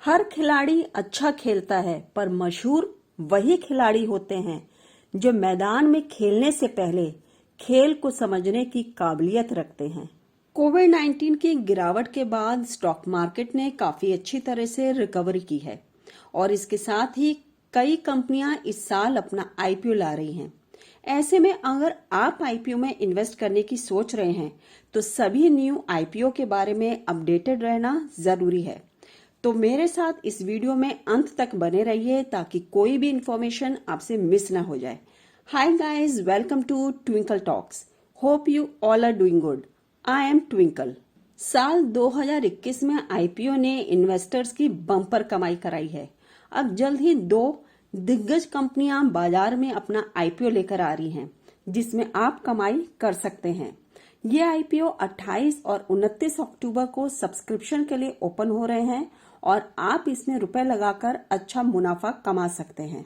हर खिलाड़ी अच्छा खेलता है, पर मशहूर वही खिलाड़ी होते हैं जो मैदान में खेलने से पहले खेल को समझने की काबिलियत रखते हैं। कोविड-19 की गिरावट के बाद स्टॉक मार्केट ने काफी अच्छी तरह से रिकवरी की है और इसके साथ ही कई कंपनियां इस साल अपना आईपीओ ला रही हैं। ऐसे में अगर आप आईपीओ में इन्वेस्ट करने की सोच रहे हैं तो सभी न्यू आईपीओ के बारे में अपडेटेड रहना जरूरी है। तो मेरे साथ इस वीडियो में अंत तक बने रहिए ताकि कोई भी इंफॉर्मेशन आपसे मिस ना हो जाए। Hi guys, welcome to Twinkle talks. Hope you all are doing good. I am Twinkle. साल 2021 में आईपीओ ने इन्वेस्टर्स की बम्पर कमाई कराई है। अब जल्द ही 2 दिग्गज कंपनियां बाजार में अपना आईपीओ लेकर आ रही हैं, जिसमें आप कमाई कर सकते हैं। ये आईपीओ 28 और 29 अक्टूबर को सब्सक्रिप्शन के लिए ओपन हो रहे हैं और आप इसमें रुपए लगाकर अच्छा मुनाफा कमा सकते हैं।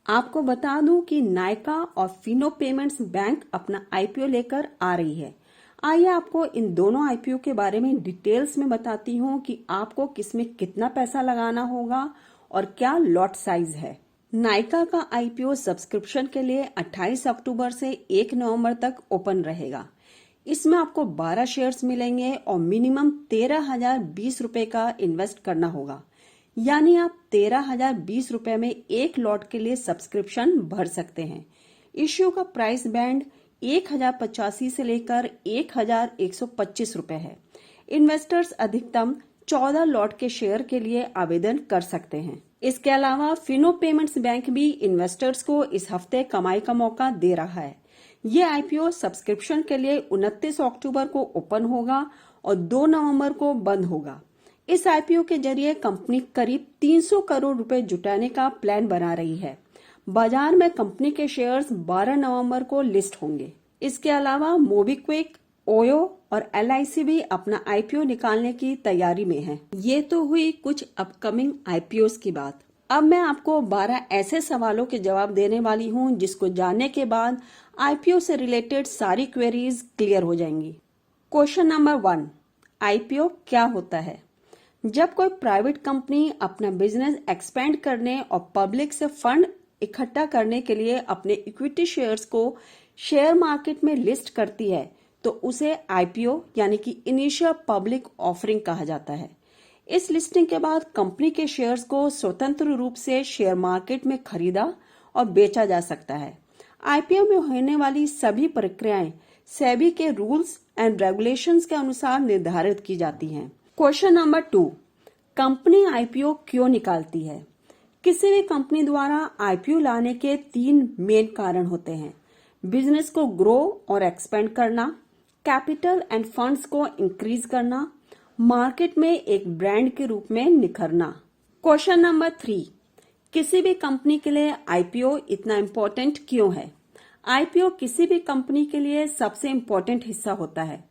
आपको बता दूं कि नायका और फिनो पेमेंट्स बैंक अपना आईपीओ लेकर आ रही है। आइए आपको इन दोनों आईपीओ के बारे में डिटेल्स में बताती हूं कि आपको किसमें कितना पैसा लगाना होगा और क्या लॉट साइज है। नायका का आईपीओ सब्सक्रिप्शन के लिए 28 अक्टूबर से 1 नवंबर तक ओपन रहेगा। इसमें आपको 12 शेयर्स मिलेंगे और मिनिमम 13,020 रुपए का इन्वेस्ट करना होगा, यानी आप 13,020 रुपए में एक लॉट के लिए सब्सक्रिप्शन भर सकते हैं। इश्यू का प्राइस बैंड 1,085 से लेकर 1,125 रुपए है। इन्वेस्टर्स अधिकतम 14 लॉट के शेयर के लिए आवेदन कर सकते हैं। इसके अलावा फिनो पेमेंट्स बैंक भी इन्वेस्टर्स को इस हफ्ते कमाई का मौका दे रहा है। ये आईपीओ सब्सक्रिप्शन के लिए 29 अक्टूबर को ओपन होगा और 2 नवंबर को बंद होगा। इस आईपीओ के जरिए कंपनी करीब 300 करोड़ रुपए जुटाने का प्लान बना रही है। बाजार में कंपनी के शेयर्स 12 नवंबर को लिस्ट होंगे। इसके अलावा मोबीक्विक, ओयो और एलआईसी भी अपना आईपीओ निकालने की तैयारी में है। ये तो हुई कुछ अपकमिंग आईपीओ की बात। अब मैं आपको 12 ऐसे सवालों के जवाब देने वाली हूं जिसको जानने के बाद आईपीओ से रिलेटेड सारी क्वेरीज क्लियर हो जाएंगी। क्वेश्चन नंबर 1, आईपीओ क्या होता है? जब कोई प्राइवेट कंपनी अपना बिजनेस एक्सपेंड करने और पब्लिक से फंड इकट्ठा करने के लिए अपने इक्विटी शेयर्स को शेयर मार्केट में लिस्ट करती है तो उसे आईपीओ यानी कि इनिशियल पब्लिक ऑफरिंग कहा जाता है। इस लिस्टिंग के बाद कंपनी के शेयर्स को स्वतंत्र रूप से शेयर मार्केट में खरीदा और बेचा जा सकता है। आईपीओ में होने वाली सभी प्रक्रियाएं सेबी के रूल्स एंड रेगुलेशंस के अनुसार निर्धारित की जाती हैं। क्वेश्चन नंबर 2, कंपनी आईपीओ क्यों निकालती है? किसी भी कंपनी द्वारा आईपीओ लाने के 3 मेन कारण होते हैं: बिजनेस को ग्रो और एक्सपेंड करना, कैपिटल एंड फंड्स को इंक्रीज करना, मार्केट में एक ब्रांड के रूप में निखरना। क्वेश्चन नंबर 3, किसी भी कंपनी के लिए आईपीओ इतना इम्पोर्टेंट क्यों है? आईपीओ किसी भी कंपनी के लिए सबसे इम्पोर्टेंट हिस्सा होता है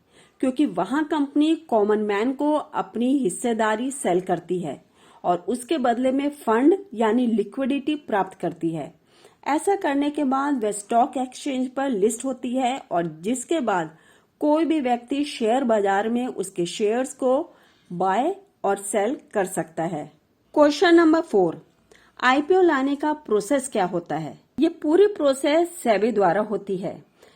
क्योंकि वहां कंपनी कॉमन मैन को अपनी हिस्सेदारी सेल करती है और उसके बदले में फंड यानी लिक्विडिटी प्राप्त करती है। ऐसा करने के बाद वह स्टॉक एक्सचेंज पर लिस्ट होती है और जिसके बाद कोई भी व्यक्ति शेयर बाजार में उसके शेयर्स को बाय और सेल कर सकता है। क्वेश्चन नंबर 4, आईपीओ लाने का प्रोसेस क्या होता है? ये पूरी प्रोसेस सेबी द्वारा होती है।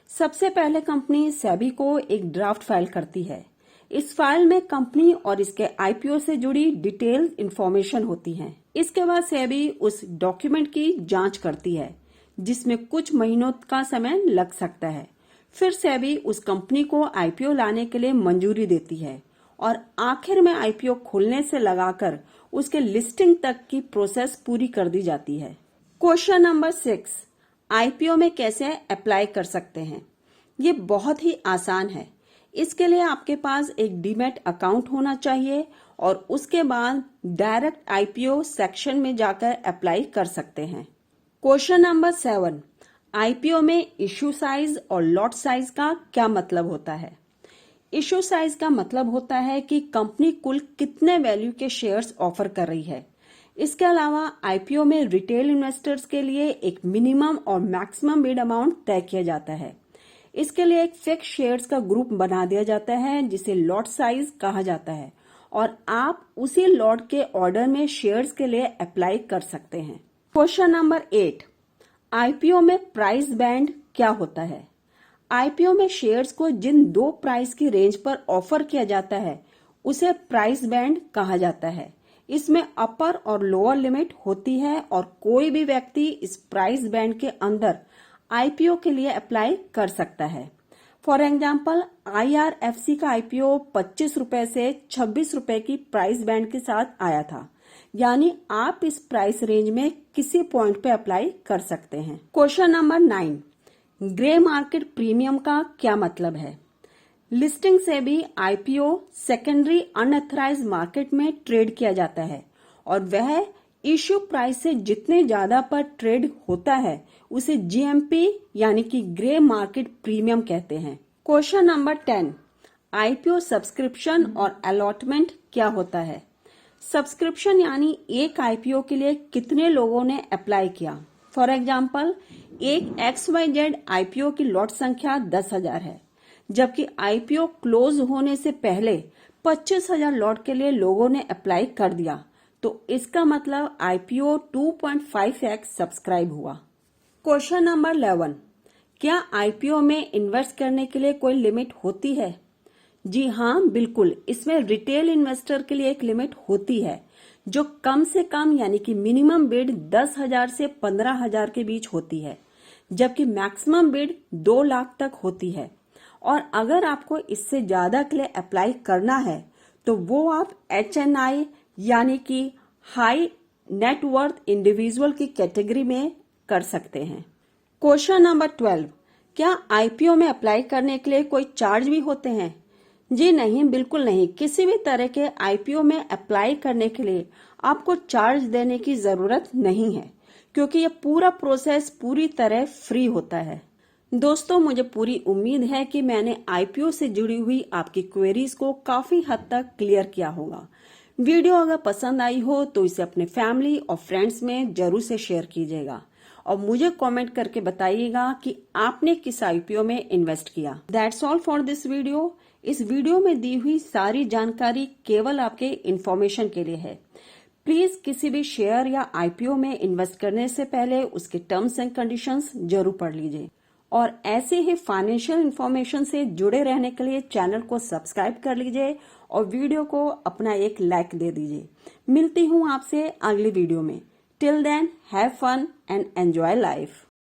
सबसे पहले कंपनी सेबी को एक ड्राफ्ट फाइल करती है। इस फाइल में कंपनी और इसके आईपीओ से जुड़ी डिटेल इंफॉर्मेशन होती है। इसके बाद सेबी उस डॉक्यूमेंट की जांच करती है जिसमें कुछ महीनों का समय लग सकता है। फिर सेबी उस कंपनी को आईपीओ लाने के लिए मंजूरी देती है और आखिर में आईपीओ खुलने से लगाकर उसके लिस्टिंग तक की प्रोसेस पूरी कर दी जाती है। क्वेश्चन नंबर 6, आईपीओ में कैसे अप्लाई कर सकते हैं? ये बहुत ही आसान है। इसके लिए आपके पास एक डीमैट अकाउंट होना चाहिए और उसके बाद डायरेक्ट आईपीओ सेक्शन में जाकर अप्लाई कर सकते हैं। क्वेश्चन नंबर 7, आईपीओ में इश्यू साइज और लॉट साइज का क्या मतलब होता है? इश्यू साइज का मतलब होता है कि कंपनी कुल कितने वैल्यू के शेयर्स ऑफर कर रही है। इसके अलावा आईपीओ में रिटेल इन्वेस्टर्स के लिए एक मिनिमम और मैक्सिमम बिड अमाउंट तय किया जाता है। इसके लिए एक फिक्स शेयर्स का ग्रुप बना दिया जाता है जिसे लॉट साइज कहा जाता है और आप उसी लॉट के ऑर्डर में शेयर्स के लिए अप्लाई कर सकते हैं। क्वेश्चन नंबर 8, आईपीओ में प्राइस बैंड क्या होता है? आईपीओ में शेयर्स को जिन दो प्राइस की रेंज पर ऑफर किया जाता है उसे प्राइस बैंड कहा जाता है। इसमें अपर और लोअर लिमिट होती है और कोई भी व्यक्ति इस प्राइस बैंड के अंदर आईपीओ के लिए अप्लाई कर सकता है। फॉर एग्जाम्पल, IRFC का आईपीओ 25 रुपए से 26 रुपए की प्राइस बैंड के साथ आया था, यानी आप इस प्राइस रेंज में किसी पॉइंट पे अप्लाई कर सकते हैं। Question number 9, grey market premium का क्या मतलब है? लिस्टिंग से भी आईपीओ सेकेंडरी अनऑथराइज्ड मार्केट में ट्रेड किया जाता है और वह इश्यू प्राइस से जितने ज्यादा पर ट्रेड होता है उसे GMP यानी कि ग्रे मार्केट प्रीमियम कहते हैं। क्वेश्चन नंबर 10, आईपीओ सब्सक्रिप्शन और अलॉटमेंट क्या होता है? सब्सक्रिप्शन यानी एक आईपीओ के लिए कितने लोगों ने अप्लाई किया। फॉर एग्जाम्पल, एक XYZ आईपीओ की लॉट संख्या 10,000 है, जबकि आईपीओ क्लोज होने से पहले 25,000 लॉट के लिए लोगों ने अप्लाई कर दिया, तो इसका मतलब आईपीओ 2.5x सब्सक्राइब हुआ। क्वेश्चन नंबर 11, क्या आईपीओ में इन्वेस्ट करने के लिए कोई लिमिट होती है? जी हाँ, बिल्कुल। इसमें रिटेल इन्वेस्टर के लिए एक लिमिट होती है जो कम से कम यानी कि मिनिमम बिड 10,000 से 15,000 के बीच होती है, जबकि मैक्सिमम बिड 2 लाख तक होती है। और अगर आपको इससे ज्यादा के लिए अप्लाई करना है तो वो आप HNI यानी कि हाई नेटवर्थ इंडिविजुअल की कैटेगरी में कर सकते हैं। क्वेश्चन नंबर 12, क्या आईपीओ में अप्लाई करने के लिए कोई चार्ज भी होते हैं? जी नहीं, बिल्कुल नहीं। किसी भी तरह के आईपीओ में अप्लाई करने के लिए आपको चार्ज देने की जरूरत नहीं है, क्योंकि ये पूरा प्रोसेस पूरी तरह फ्री होता है। दोस्तों, मुझे पूरी उम्मीद है कि मैंने आईपीओ से जुड़ी हुई आपकी क्वेरीज को काफी हद तक क्लियर किया होगा। वीडियो अगर पसंद आई हो तो इसे अपने फैमिली और फ्रेंड्स में जरूर से शेयर कीजिएगा और मुझे कमेंट करके बताइएगा कि आपने किस आईपीओ में इन्वेस्ट किया। That's all for this video. इस वीडियो में दी हुई सारी जानकारी केवल आपके इंफॉर्मेशन के लिए है। प्लीज किसी भी शेयर या आईपीओ में इन्वेस्ट करने से पहले उसके टर्म्स एंड कंडीशंस जरूर पढ़ लीजिए और ऐसे ही फाइनेंशियल इंफॉर्मेशन से जुड़े रहने के लिए चैनल को सब्सक्राइब कर लीजिए और वीडियो को अपना एक लाइक दे दीजिए। मिलती हूँ आपसे अगली वीडियो में। Till then, have fun and enjoy life.